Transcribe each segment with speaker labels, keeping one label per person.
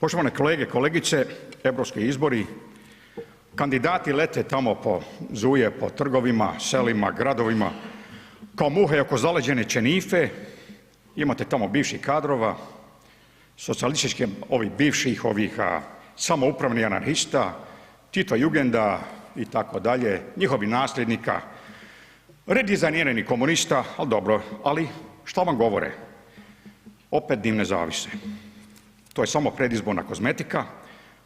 Speaker 1: Poštovane kolege, kolegice, europski izbori, kandidati lete tamo zuje po trgovima, selima, gradovima, kao muhe oko zaleđene ćenife, imate tamo bivših kadrova, socijalističkih, bivših samoupravnih anarhista, Tito Jugenda i tako dalje, njihovih nasljednika, redizajniranih komunista, ali dobro, ali šta vam govore? Opet dim ne zavise. To je samo predizborna kozmetika.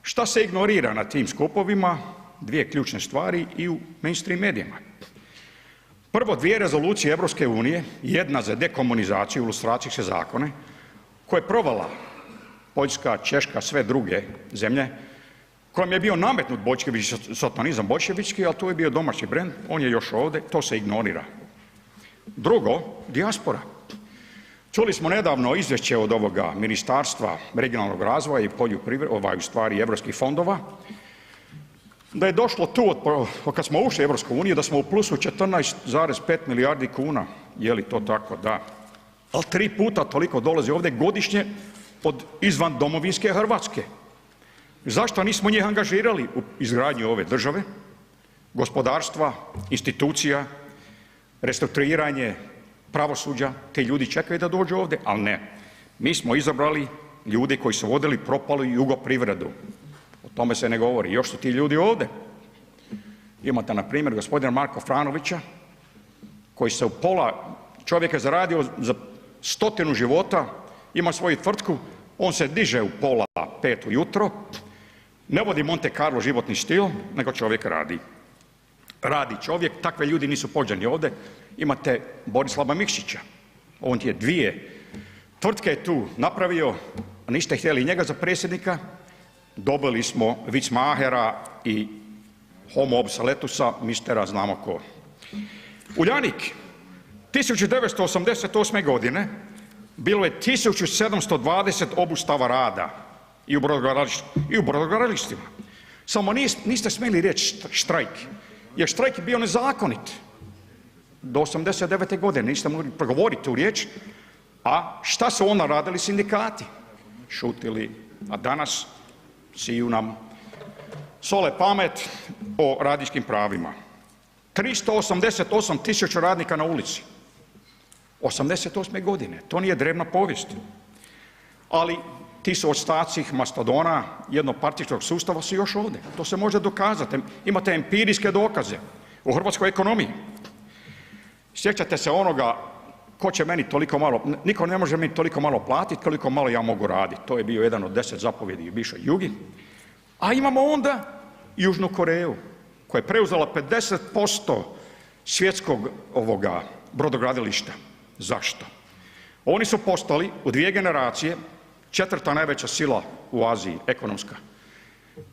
Speaker 1: Šta se ignorira na tim skupovima? Dvije ključne stvari i u mainstream medijima. Prvo, dvije rezolucije Europske unije, jedna za dekomunizaciju, lustracijske zakone, koje je provela Poljska, Češka, sve druge zemlje, kojom je bio nametnut sotonizam boljševički, ali to je bio domaći brend, on je još ovdje, to se ignorira. Drugo, dijaspora. Čuli smo nedavno izvješće od ovoga Ministarstva regionalnog razvoja i poljoprivrede, u stvari europskih fondova, da je došlo tu, kad smo ušli u Europsku uniju, da smo u plusu 14,5 milijardi kuna. Je li to tako? Da. Ali 3 puta toliko dolazi ovdje godišnje od izvan domovinske Hrvatske. Zašto nismo njih angažirali u izgradnju ove države, gospodarstva, institucija, restrukturiranje pravosuđa? Ti ljudi čekaju da dođu ovdje, ali ne. Mi smo izabrali ljudi koji su vodili propalu jugoprivredu. O tome se ne govori. Još su ti ljudi ovdje. Imate, na primjer, gospodina Marka Franovića, koji se u pola, čovjek je zaradio za 100 života, ima svoju tvrtku, on se diže u 4:30 ujutro, ne vodi Monte Carlo životni stil, nego čovjek radi. Radi čovjek, takve ljudi nisu pođeni ovdje. Imate Borislava Mikšića, on je 2 tvrtke tu napravio, a niste htjeli njega za predsjednika, dobili smo Vicmahera i homo obsoletusa, mistera znamo ko. Uljanik, 1988. godine bilo je 1720 obustava rada i u brodogradilištima. Samo niste smjeli reći štrajk, jer štrajk je bio nezakonit. Do 89. godine niste mogli progovoriti tu riječ, a šta su onda radili sindikati? Šutili, a danas siju nam sole pamet o radničkim pravima. 388 000 radnika na ulici. 88. godine, to nije drevna povijest. Ali ti su ostaci mastodona jednopartijskog sustava su još ovdje. To se može dokazati. Imate empirijske dokaze u hrvatskoj ekonomiji. Sjećate se onoga, ko će meni toliko malo, niko ne može meni toliko malo platiti koliko malo ja mogu raditi. To je bio jedan od 10 zapovjedi u bivšoj Jugi. A imamo onda Južnu Koreju koja je preuzela 50% svjetskog brodogradilišta. Zašto? Oni su postali u 2 generacije 4. najveća sila u Aziji, ekonomska.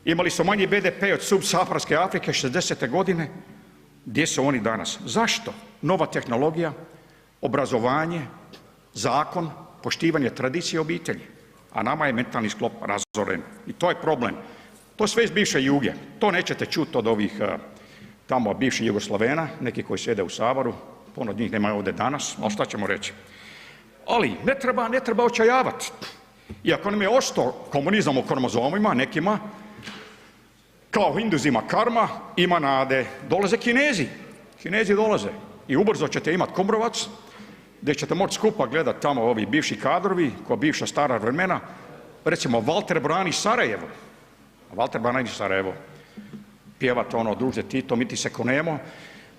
Speaker 1: Imali su manji BDP od subsaharske Afrike 60. godine. Gdje su oni danas? Zašto? Nova tehnologija, obrazovanje, zakon, poštivanje tradicije obitelji. A nama je mentalni sklop razoren. I to je problem. To sve iz bivše Juge. To nećete čuti od ovih tamo bivših Jugoslavena, neki koji sjede u Saboru. Puno od njih nema ovdje danas, ali šta ćemo reći? Ali ne treba očajavati. Iako nam je ostao komunizam u kromozomima, nekima, kao Hinduzima karma, ima nade. Dolaze Kinezi. Kinezi dolaze. I ubrzo ćete imati Kumrovac, gdje ćete moći skupa gledati tamo ovi bivši kadrovi, ko bivša stara vremena. Recimo, Valter brani Sarajevo. Valter brani Sarajevo. Pjevate ono, druže Tito, mi ti se konemo.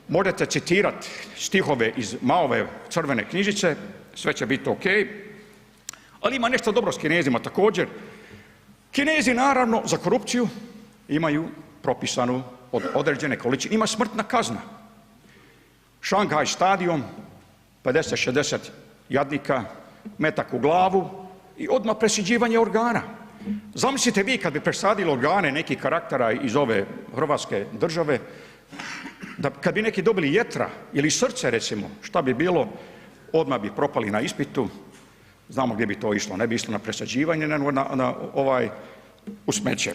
Speaker 1: Možete citirati stihove iz Maove crvene knjižice, sve će biti ok. Ali ima nešto dobro s Kinezima također. Kinezi naravno za korupciju imaju propisanu od određene količine. Ima smrtna kazna. Šanghaj stadion, 50-60 jadnika, metak u glavu i odmah presađivanje organa. Zamislite vi kad bi presadili organe nekih karaktera iz ove Hrvatske države, da kad bi neki dobili jetra ili srce recimo, šta bi bilo, odmah bi propali na ispitu, znamo gdje bi to išlo, ne bi išlo na presađivanje, nego u smeće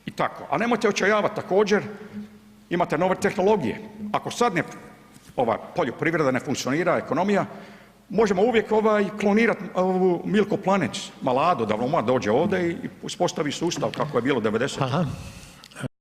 Speaker 1: i tako. A nemojte očajavati također, imate nove tehnologije. Ako sad ova poljoprivreda ne funkcionira, ekonomija, možemo uvijek klonirati Milko Planec, Maladu, da dođe ovdje i uspostavi sustav kako je bilo 90.